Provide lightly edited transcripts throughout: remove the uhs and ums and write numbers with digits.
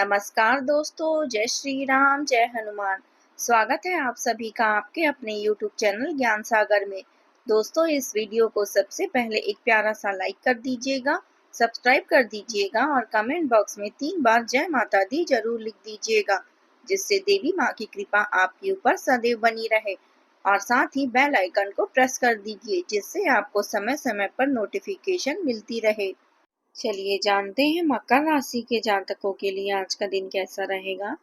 नमस्कार दोस्तों, जय श्री राम, जय हनुमान। स्वागत है आप सभी का आपके अपने YouTube चैनल ज्ञान सागर में। दोस्तों, इस वीडियो को सबसे पहले एक प्यारा सा लाइक कर दीजिएगा, सब्सक्राइब कर दीजिएगा और कमेंट बॉक्स में 3 बार जय माता दी जरूर लिख दीजिएगा, जिससे देवी माँ की कृपा आपके ऊपर सदैव बनी रहे। और साथ ही बेल आइकन को प्रेस कर दीजिए, जिससे आपको समय समय पर नोटिफिकेशन मिलती रहे। चलिए जानते हैं मकर राशि के जातकों के लिए आज का दिन कैसा रहेगा।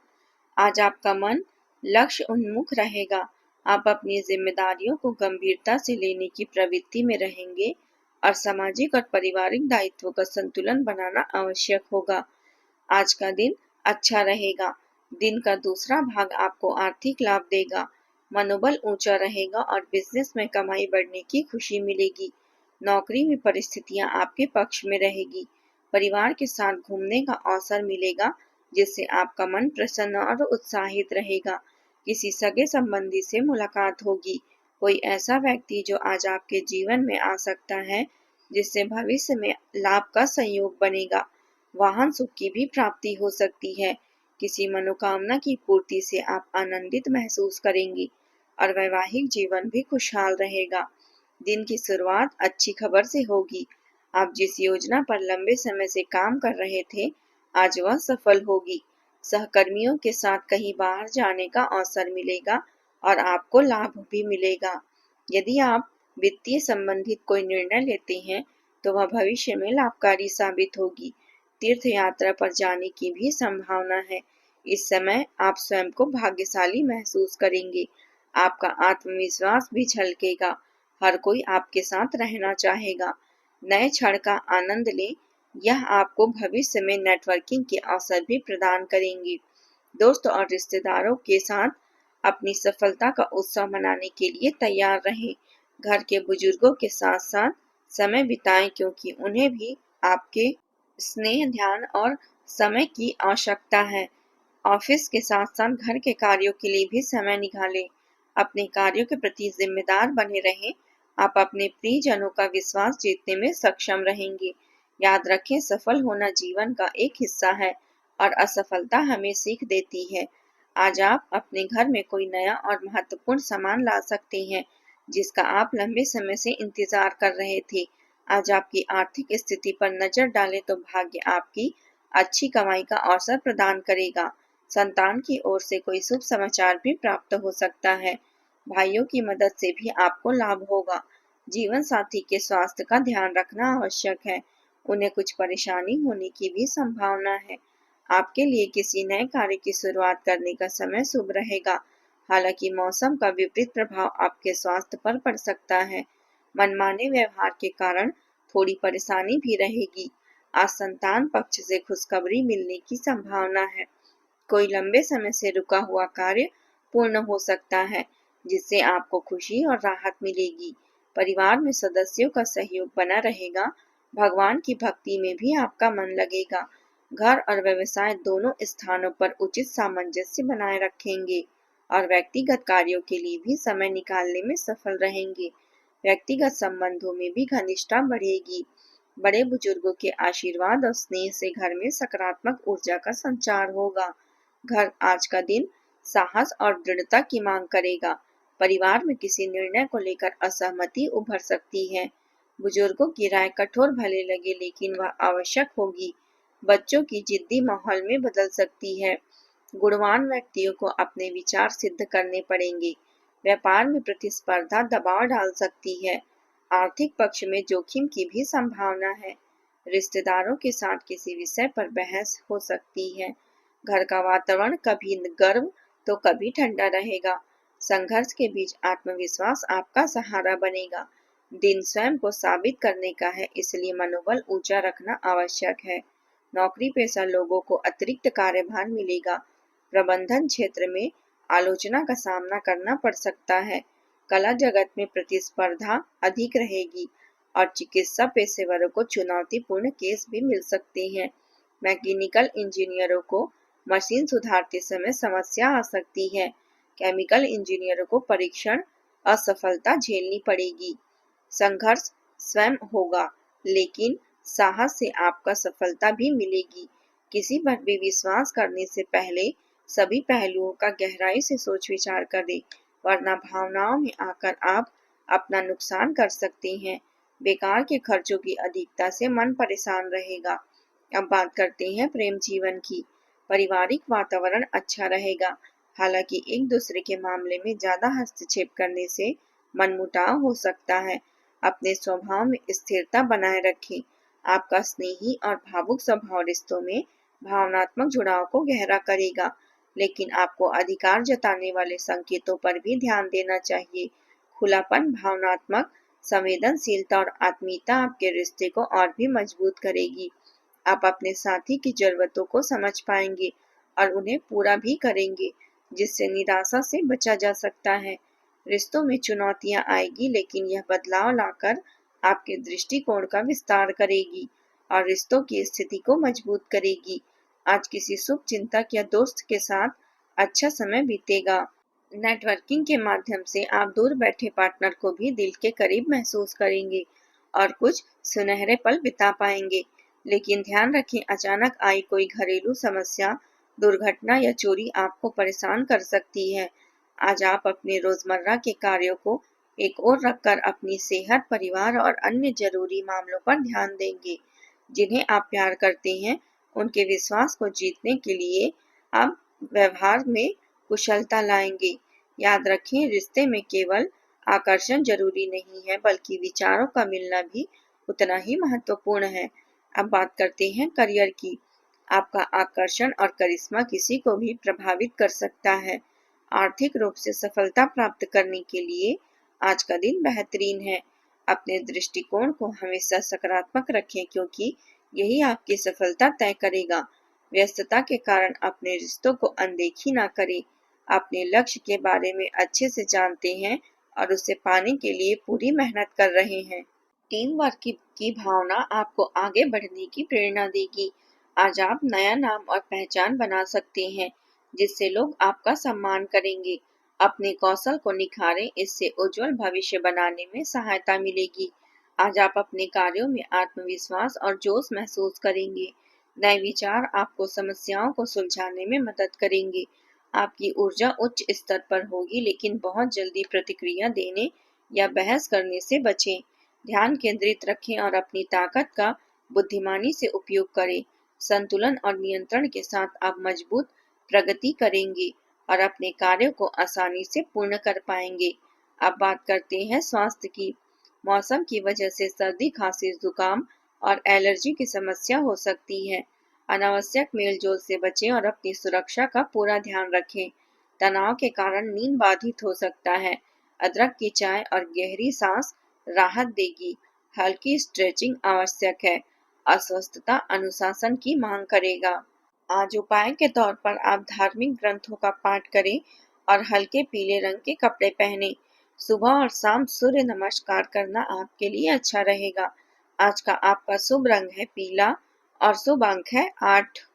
आज आपका मन लक्ष्य उन्मुख रहेगा। आप अपनी जिम्मेदारियों को गंभीरता से लेने की प्रवृत्ति में रहेंगे और सामाजिक और पारिवारिक दायित्वों का संतुलन बनाना आवश्यक होगा। आज का दिन अच्छा रहेगा। दिन का दूसरा भाग आपको आर्थिक लाभ देगा। मनोबल ऊंचा रहेगा और बिजनेस में कमाई बढ़ने की खुशी मिलेगी। नौकरी में परिस्थितियां आपके पक्ष में रहेगी। परिवार के साथ घूमने का अवसर मिलेगा, जिससे आपका मन प्रसन्न और उत्साहित रहेगा। किसी सगे संबंधी से मुलाकात होगी। कोई ऐसा व्यक्ति जो आज आपके जीवन में आ सकता है, जिससे भविष्य में लाभ का संयोग बनेगा। वाहन सुख की भी प्राप्ति हो सकती है। किसी मनोकामना की पूर्ति से आप आनंदित महसूस करेंगी और वैवाहिक जीवन भी खुशहाल रहेगा। दिन की शुरुआत अच्छी खबर से होगी। आप जिस योजना पर लंबे समय से काम कर रहे थे, आज वह सफल होगी। सहकर्मियों के साथ कहीं बाहर जाने का अवसर मिलेगा और आपको लाभ भी मिलेगा। यदि आप वित्तीय संबंधित कोई निर्णय लेते हैं, तो वह भविष्य में लाभकारी साबित होगी। तीर्थ यात्रा पर जाने की भी संभावना है। इस समय आप स्वयं को भाग्यशाली महसूस करेंगे। आपका आत्मविश्वास भी झलकेगा। हर कोई आपके साथ रहना चाहेगा। नए क्षण का आनंद लें। यह आपको भविष्य में नेटवर्किंग के अवसर भी प्रदान करेंगे। दोस्तों और रिश्तेदारों के साथ अपनी सफलता का उत्सव मनाने के लिए तैयार रहें। घर के बुजुर्गों के साथ साथ समय बिताएं, क्योंकि उन्हें भी आपके स्नेह, ध्यान और समय की आवश्यकता है। ऑफिस के साथ साथ घर के कार्यों के लिए भी समय निकालें। अपने कार्यों के प्रति जिम्मेदार बने रहें। आप अपने प्रियजनों का विश्वास जीतने में सक्षम रहेंगे। याद रखें, सफल होना जीवन का एक हिस्सा है और असफलता हमें सीख देती है। आज आप अपने घर में कोई नया और महत्वपूर्ण सामान ला सकते हैं, जिसका आप लंबे समय से इंतजार कर रहे थे। आज आपकी आर्थिक स्थिति पर नजर डालें तो भाग्य आपकी अच्छी कमाई का अवसर प्रदान करेगा। संतान की ओर से कोई शुभ समाचार भी प्राप्त हो सकता है। भाइयों की मदद से भी आपको लाभ होगा। जीवन साथी के स्वास्थ्य का ध्यान रखना आवश्यक है। उन्हें कुछ परेशानी होने की भी संभावना है। आपके लिए किसी नए कार्य की शुरुआत करने का समय शुभ रहेगा। हालांकि मौसम का विपरीत प्रभाव आपके स्वास्थ्य पर पड़ सकता है। मनमाने व्यवहार के कारण थोड़ी परेशानी भी रहेगी। आज संतान पक्ष से खुशखबरी मिलने की संभावना है। कोई लंबे समय से रुका हुआ कार्य पूर्ण हो सकता है, जिससे आपको खुशी और राहत मिलेगी। परिवार में सदस्यों का सहयोग बना रहेगा। भगवान की भक्ति में भी आपका मन लगेगा। घर और व्यवसाय दोनों स्थानों पर उचित सामंजस्य बनाए रखेंगे और व्यक्तिगत कार्यों के लिए भी समय निकालने में सफल रहेंगे। व्यक्तिगत संबंधों में भी घनिष्ठता बढ़ेगी। बड़े बुजुर्गों के आशीर्वाद और स्नेह से घर में सकारात्मक ऊर्जा का संचार होगा। घर आज का दिन साहस और दृढ़ता की मांग करेगा। परिवार में किसी निर्णय को लेकर असहमति उभर सकती है। बुजुर्गों की राय कठोर भले लगे, लेकिन वह आवश्यक होगी। बच्चों की जिद्दी माहौल में बदल सकती है। गुणवान व्यक्तियों को अपने विचार सिद्ध करने पड़ेंगे। व्यापार में प्रतिस्पर्धा दबाव डाल सकती है। आर्थिक पक्ष में जोखिम की भी संभावना है। रिश्तेदारों के साथ किसी विषय पर बहस हो सकती है। घर का वातावरण कभी गर्म तो कभी ठंडा रहेगा। संघर्ष के बीच आत्मविश्वास आपका सहारा बनेगा। दिन स्वयं को साबित करने का है, इसलिए मनोबल ऊंचा रखना आवश्यक है। नौकरी पेशा लोगों को अतिरिक्त कार्यभार मिलेगा। प्रबंधन क्षेत्र में आलोचना का सामना करना पड़ सकता है। कला जगत में प्रतिस्पर्धा अधिक रहेगी और चिकित्सा पेशेवरों को चुनौतीपूर्ण केस भी मिल सकते हैं। मैकेनिकल इंजीनियरों को मशीन सुधारते समय समस्या आ सकती है। केमिकल इंजीनियरों को परीक्षण असफलता झेलनी पड़ेगी। संघर्ष स्वयं होगा, लेकिन साहस से आपका सफलता भी मिलेगी। किसी पर भी विश्वास करने से पहले सभी पहलुओं का गहराई से सोच विचार करें, वरना भावनाओं में आकर आप अपना नुकसान कर सकते हैं। बेकार के खर्चों की अधिकता से मन परेशान रहेगा। अब बात करते हैं प्रेम जीवन की। पारिवारिक वातावरण अच्छा रहेगा, हालांकि एक दूसरे के मामले में ज्यादा हस्तक्षेप करने से मनमुटाव हो सकता है। अपने स्वभाव में स्थिरता बनाए रखें। आपका स्नेही और भावुक स्वभाव रिश्तों में भावनात्मक जुड़ाव को गहरा करेगा, लेकिन आपको अधिकार जताने वाले संकेतों पर भी ध्यान देना चाहिए। खुलापन, भावनात्मक संवेदनशीलता और आत्मीयता आपके रिश्ते को और भी मजबूत करेगी। आप अपने साथी की जरूरतों को समझ पाएंगे और उन्हें पूरा भी करेंगे, जिससे निराशा से बचा जा सकता है। रिश्तों में चुनौतियां आएगी, लेकिन यह बदलाव लाकर आपके दृष्टिकोण का विस्तार करेगी और रिश्तों की स्थिति को मजबूत करेगी। आज किसी शुभ चिंतक या दोस्त के साथ अच्छा समय बीतेगा। नेटवर्किंग के माध्यम से आप दूर बैठे पार्टनर को भी दिल के करीब महसूस करेंगे और कुछ सुनहरे पल बिता पाएंगे। लेकिन ध्यान रखें, अचानक आई कोई घरेलू समस्या, दुर्घटना या चोरी आपको परेशान कर सकती है। आज आप अपने रोजमर्रा के कार्यों को एक ओर रखकर अपनी सेहत, परिवार और अन्य जरूरी मामलों पर ध्यान देंगे। जिन्हें आप प्यार करते हैं, उनके विश्वास को जीतने के लिए आप व्यवहार में कुशलता लाएंगे। याद रखें, रिश्ते में केवल आकर्षण जरूरी नहीं है, बल्कि विचारों का मिलना भी उतना ही महत्वपूर्ण है। अब बात करते हैं करियर की। आपका आकर्षण और करिश्मा किसी को भी प्रभावित कर सकता है। आर्थिक रूप से सफलता प्राप्त करने के लिए आज का दिन बेहतरीन है। अपने दृष्टिकोण को हमेशा सकारात्मक रखें, क्योंकि यही आपकी सफलता तय करेगा। व्यस्तता के कारण अपने रिश्तों को अनदेखी ना करें। अपने लक्ष्य के बारे में अच्छे से जानते हैं और उसे पाने के लिए पूरी मेहनत कर रहे हैं। टीम वर्क की भावना आपको आगे बढ़ने की प्रेरणा देगी। आज आप नया नाम और पहचान बना सकते हैं, जिससे लोग आपका सम्मान करेंगे। अपने कौशल को निखारें, इससे उज्जवल भविष्य बनाने में सहायता मिलेगी। आज आप अपने कार्यों में आत्मविश्वास और जोश महसूस करेंगे। नए विचार आपको समस्याओं को सुलझाने में मदद करेंगे। आपकी ऊर्जा उच्च स्तर पर होगी, लेकिन बहुत जल्दी प्रतिक्रिया देने या बहस करने से बचें। ध्यान केंद्रित रखें और अपनी ताकत का बुद्धिमानी से उपयोग करें। संतुलन और नियंत्रण के साथ आप मजबूत प्रगति करेंगे और अपने कार्यों को आसानी से पूर्ण कर पाएंगे। अब बात करते हैं स्वास्थ्य की। मौसम की वजह से सर्दी, खांसी, जुकाम और एलर्जी की समस्या हो सकती है। अनावश्यक मेलजोल से बचें और अपनी सुरक्षा का पूरा ध्यान रखें। तनाव के कारण नींद बाधित हो सकता है। अदरक की चाय और गहरी सांस राहत देगी। हल्की स्ट्रेचिंग आवश्यक है। अस्वस्थता अनुशासन की मांग करेगा। आज उपाय के तौर पर आप धार्मिक ग्रंथों का पाठ करें और हल्के पीले रंग के कपड़े पहने। सुबह और शाम सूर्य नमस्कार करना आपके लिए अच्छा रहेगा। आज का आपका शुभ रंग है पीला और शुभ अंक है 8।